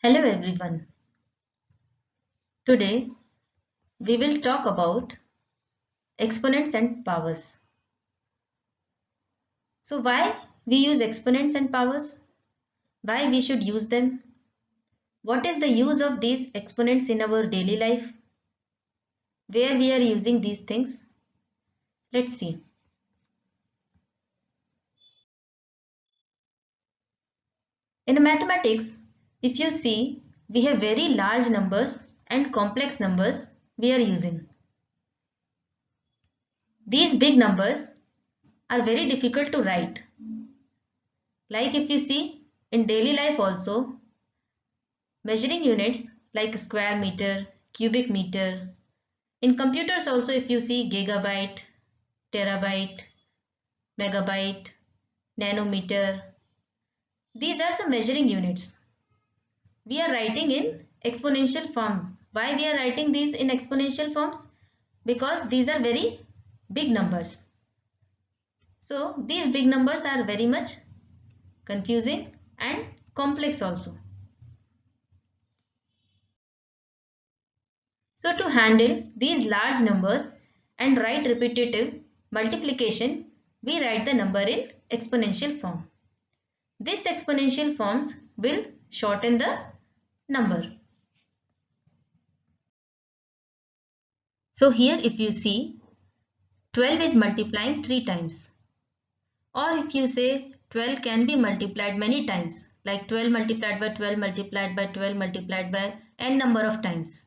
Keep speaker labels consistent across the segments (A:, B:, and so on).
A: Hello everyone. Today we will talk about exponents and powers. So why we use exponents and powers? Why we should use them? What is the use of these exponents in our daily life? Where we are using these things? Let's see. In mathematics, if you see, we have very large numbers and complex numbers we are using. These big numbers are very difficult to write. Like if you see in daily life also, measuring units like square meter, cubic meter. In computers also if you see gigabyte, terabyte, megabyte, nanometer. These are some measuring units. We are writing in exponential form. Why we are writing these in exponential forms? Because these are very big numbers. So these big numbers are very much confusing and complex also. So to handle these large numbers and write repetitive multiplication, we write the number in exponential form. This exponential forms will shorten the number. So here if you see 12 is multiplying 3 times, or if you say 12 can be multiplied many times, like 12 multiplied by 12 multiplied by 12 multiplied by n number of times.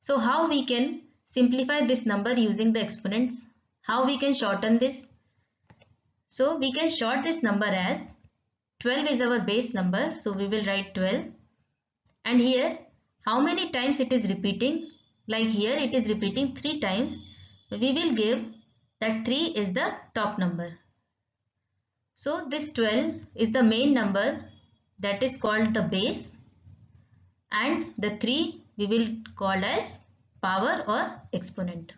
A: So how we can simplify this number using the exponents? How we can shorten this? So we can short this number as 12 is our base number. So we will write 12. And here how many times it is repeating? Like here it is repeating 3 times. We will give that 3 is the top number. So this 12 is the main number, that is called the base, and the 3 we will call as power or exponent.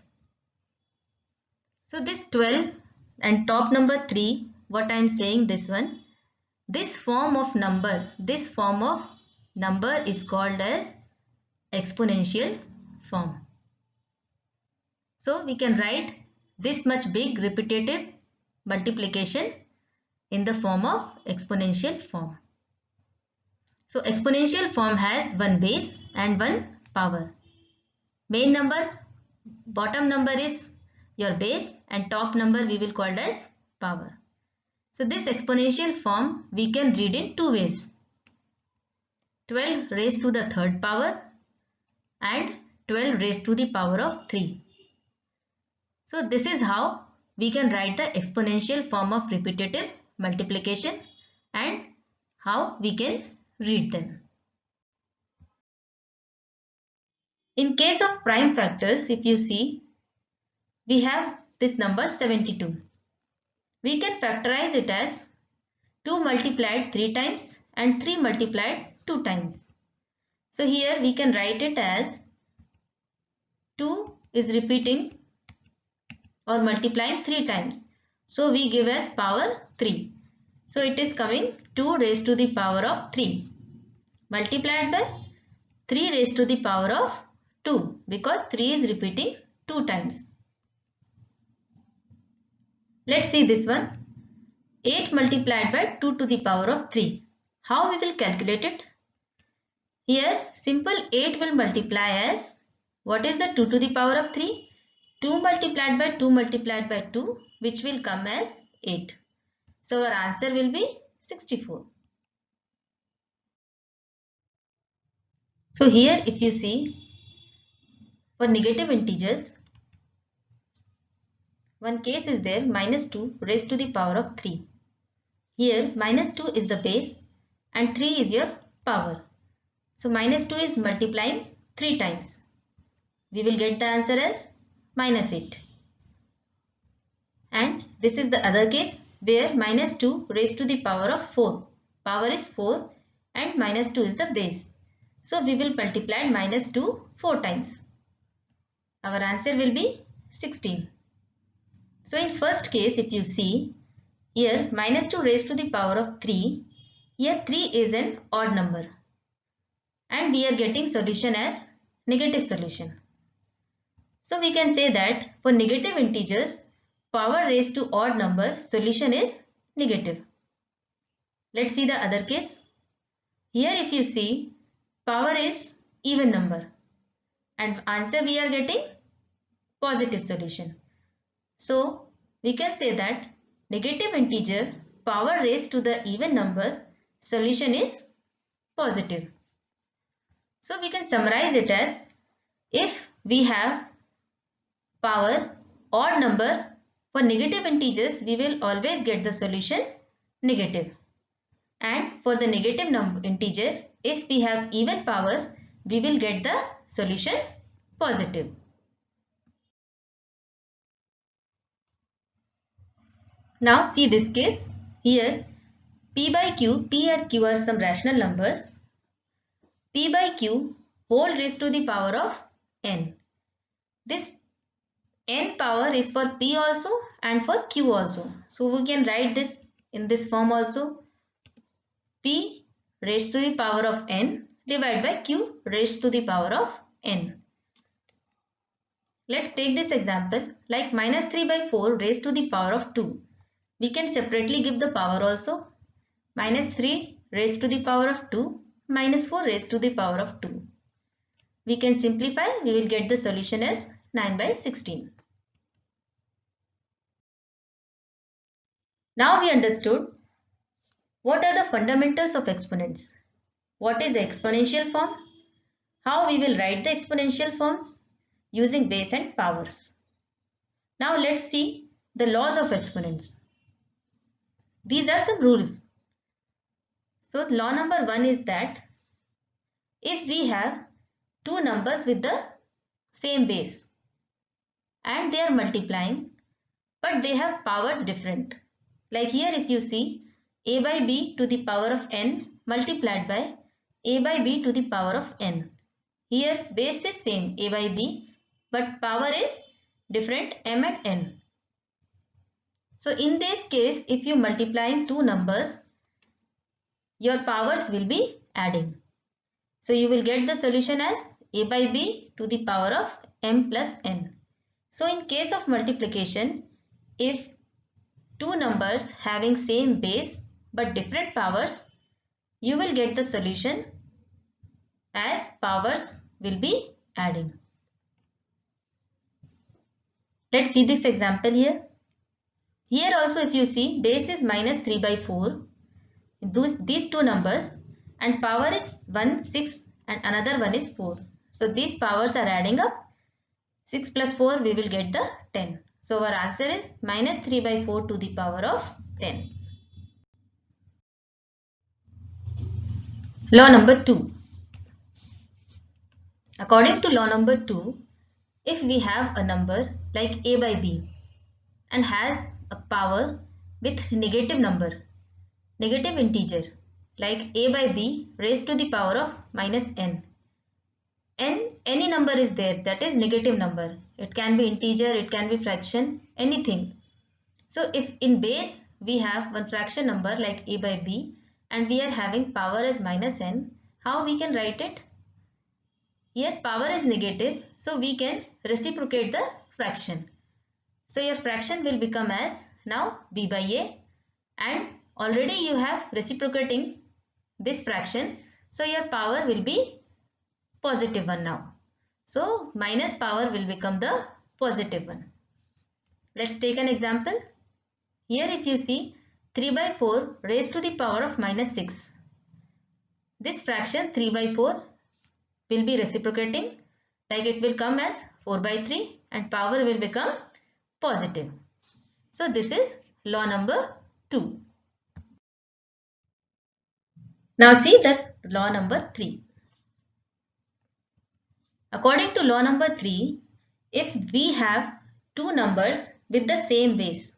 A: So this 12 and top number 3, what I am saying this one, this form of number is called as exponential form. So we can write this much big repetitive multiplication in the form of exponential form. So exponential form has one base and one power. Main number, bottom number is your base, and top number we will call as power. So this exponential form we can read in two ways. 12 raised to the third power and 12 raised to the power of 3. So this is how we can write the exponential form of repetitive multiplication and how we can read them. In case of prime factors, if you see, we have this number 72. We can factorize it as 2 multiplied 3 times and 3 multiplied 2 times. So here we can write it as 2 is repeating or multiplying 3 times. So we give as power 3. So it is coming 2 raised to the power of 3 multiplied by 3 raised to the power of 2, because 3 is repeating 2 times. Let's see this one. 8 multiplied by 2 to the power of 3. How we will calculate it? Here simple 8 will multiply as, what is the 2 to the power of 3? 2 multiplied by 2 multiplied by 2, which will come as 8. So our answer will be 64. So here if you see, for negative integers, one case is there, minus 2 raised to the power of 3. Here minus 2 is the base and 3 is your power. So minus 2 is multiplying 3 times. We will get the answer as minus 8. And this is the other case where minus 2 raised to the power of 4. Power is 4 and minus 2 is the base. So we will multiply minus 2 4 times. Our answer will be 16. So in first case if you see, here minus 2 raised to the power of 3, here 3 is an odd number. and we are getting solution as negative solution. So we can say that for negative integers, power raised to odd number solution is negative. Let's see the other case. Here if you see, power is even number and answer we are getting positive solution. So we can say that negative integer power raised to the even number solution is positive. So we can summarize it as, if we have power odd number, for negative integers we will always get the solution negative, and for the negative integer, if we have even power, we will get the solution positive. Now see this case. Here P by Q, P and Q are some rational numbers. P by Q whole raised to the power of n. This n power is for P also and for Q also. So we can write this in this form also. P raised to the power of n divided by Q raised to the power of n. Let's take this example like minus 3 by 4 raised to the power of 2. We can separately give the power also. Minus 3 raised to the power of 2 minus 4 raised to the power of 2. We can simplify, we will get the solution as 9 by 16. Now we understood what are the fundamentals of exponents. What is the exponential form? How we will write the exponential forms using base and powers. Now let's see the laws of exponents. These are some rules. So law number 1 is that if we have two numbers with the same base and they are multiplying but they have powers different. Like here if you see a by b to the power of n multiplied by a by b to the power of n. Here base is same a by b but power is different m and n. So in this case if you multiplying two numbers, your powers will be adding. So you will get the solution as a by b to the power of m plus n. So in case of multiplication, if two numbers having same base but different powers, you will get the solution as powers will be adding. Let's see this example here. Here also if you see base is minus 3 by 4, these two numbers, and power is 1, 6 and another one is 4. So these powers are adding up. 6 plus 4 we will get the 10. So our answer is minus 3 by 4 to the power of 10. Law number 2. According to law number 2, if we have a number like a by b and has a power with negative number, negative integer like a by b raised to the power of minus n. Any number is there that is negative number. It can be integer, it can be fraction, anything. So if in base we have one fraction number like a by b and we are having power as minus n, how we can write it? Here power is negative, so we can reciprocate the fraction. So your fraction will become as now b by a, and already you have reciprocating this fraction, so your power will be positive one now. So minus power will become the positive one. Let's take an example. Here if you see 3 by 4 raised to the power of minus 6. This fraction 3 by 4 will be reciprocating, like it will come as 4 by 3 and power will become positive. So this is law number 2. Now see that law number 3. According to law number 3, if we have two numbers with the same base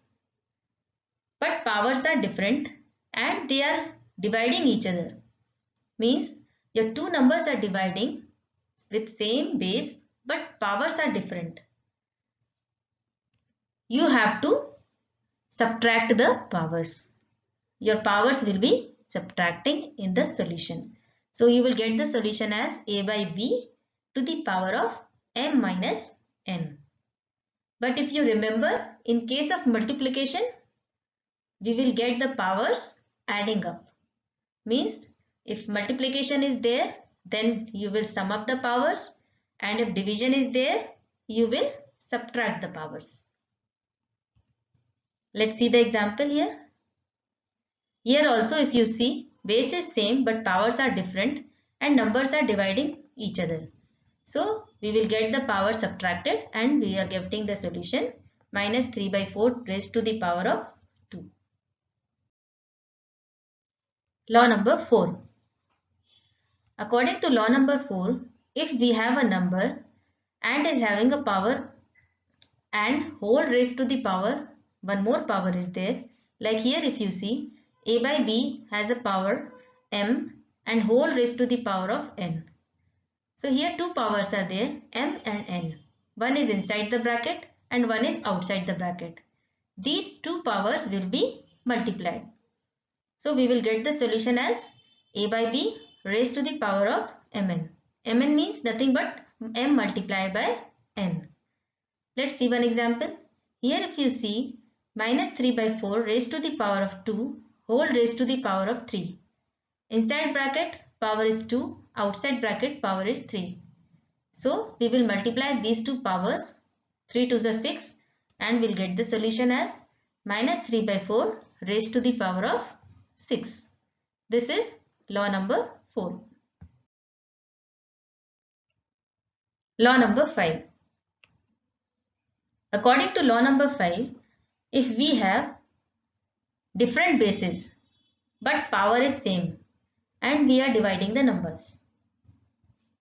A: but powers are different and they are dividing each other, means your two numbers are dividing with same base but powers are different, you have to subtract the powers. Your powers will be subtracting in the solution. So you will get the solution as a by b to the power of m minus n. But if you remember, in case of multiplication, we will get the powers adding up. Means if multiplication is there, then you will sum up the powers, and if division is there, you will subtract the powers. Let's see the example here. Here also if you see, base is same but powers are different and numbers are dividing each other. So we will get the power subtracted and we are getting the solution minus 3 by 4 raised to the power of 2. Law number 4. According to law number 4, if we have a number and is having a power and whole raised to the power, one more power is there. Like here if you see, a by b has a power m and whole raised to the power of n. So here two powers are there, m and n. One is inside the bracket and one is outside the bracket. These two powers will be multiplied. So we will get the solution as a by b raised to the power of mn. Mn means nothing but m multiplied by n. Let's see one example. Here if you see, minus 3 by 4 raised to the power of 2 whole raised to the power of 3. Inside bracket power is 2, outside bracket power is 3. So we will multiply these two powers, 3 to the 6, and we'll get the solution as minus 3 by 4 raised to the power of 6. This is law number 4. Law number 5. According to law number 5, if we have different bases but power is same and we are dividing the numbers.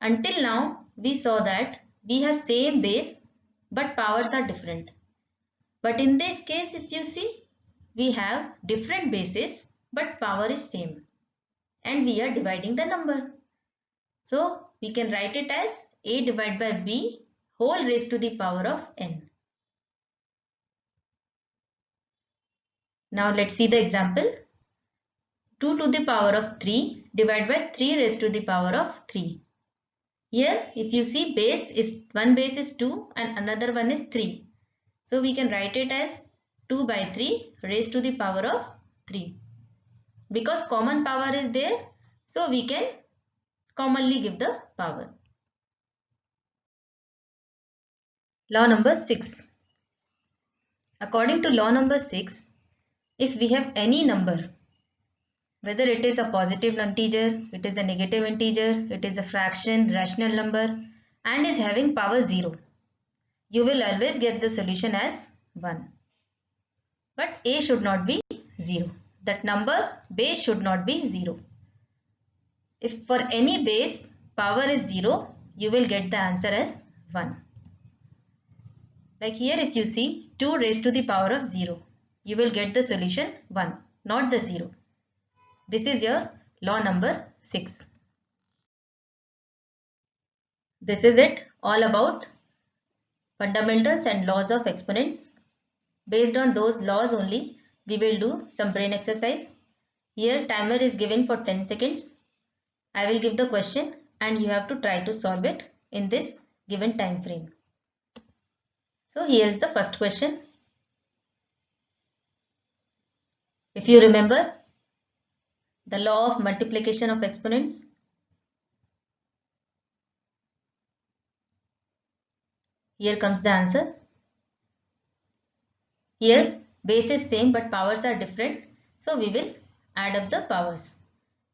A: Until now we saw that we have same base but powers are different. But in this case if you see, we have different bases but power is same and we are dividing the number. So we can write it as a divided by b whole raised to the power of n. Now let's see the example. 2 to the power of 3 divided by 3 raised to the power of 3. Here if you see, base is one base is 2 and another one is 3. So we can write it as 2 by 3 raised to the power of 3. Because common power is there, so we can commonly give the power. Law number 6. According to law number 6, if we have any number, whether it is a positive integer, it is a negative integer, it is a fraction, rational number, and is having power 0, you will always get the solution as 1. But a should not be 0. That number base should not be 0. If for any base power is 0, you will get the answer as 1. Like here if you see 2 raised to the power of 0, you will get the solution 1, not the 0. This is your law number 6. This is it all about fundamentals and laws of exponents. Based on those laws only, we will do some brain exercise. Here timer is given for 10 seconds. I will give the question and you have to try to solve it in this given time frame. So here is the first question. If you remember the law of multiplication of exponents, here comes the answer. Here base is same but powers are different, so we will add up the powers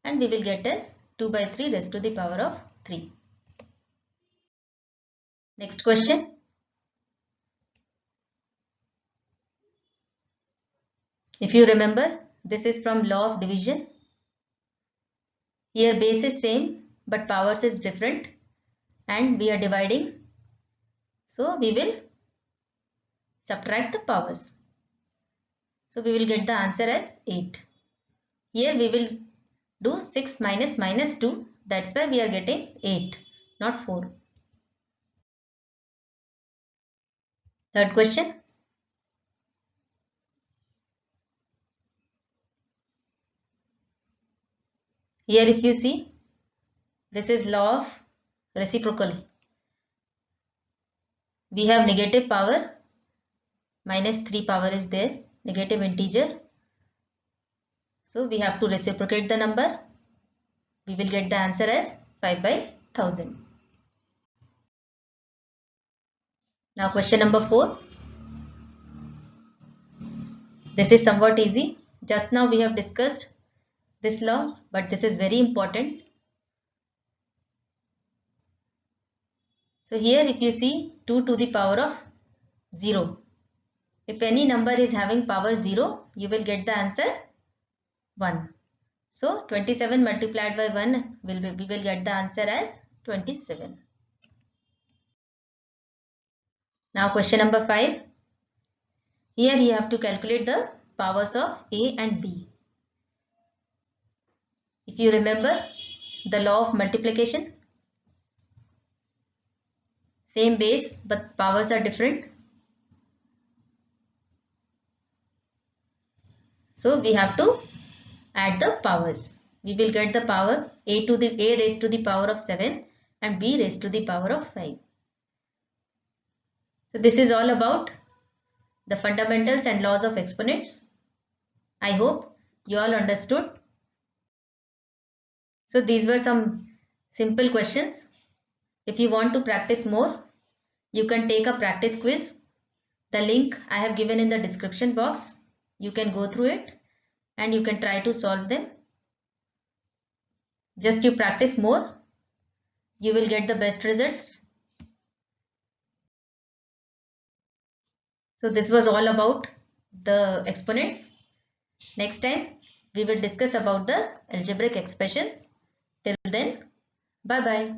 A: and we will get as 2 by 3 raised to the power of 3. Next question. If you remember, this is from law of division. Here base is same but powers is different and we are dividing. So we will subtract the powers. So we will get the answer as 8. Here we will do 6 minus minus 2. That's why we are getting 8, not 4. Third question. Here if you see, This is law of reciprocal. We have negative power, minus 3 power is there, negative integer. So we have to reciprocate the number. We will get the answer as 5/1000. Now question number 4. This is somewhat easy. Just now we have discussed this law, but this is very important. So here if you see 2 to the power of 0. If any number is having power 0, you will get the answer 1. So 27 multiplied by 1 we will get the answer as 27. Now question number 5. Here you have to calculate the powers of A and B. If you remember the law of multiplication, same base but powers are different. So we have to add the powers. We will get the power A raised to the power of 7 and B raised to the power of 5. So this is all about the fundamentals and laws of exponents. I hope you all understood. So these were some simple questions. If you want to practice more, you can take a practice quiz. The link I have given in the description box. You can go through it and you can try to solve them. Just you practice more, you will get the best results. So this was all about the exponents. Next time we will discuss about the algebraic expressions. Till then, bye bye.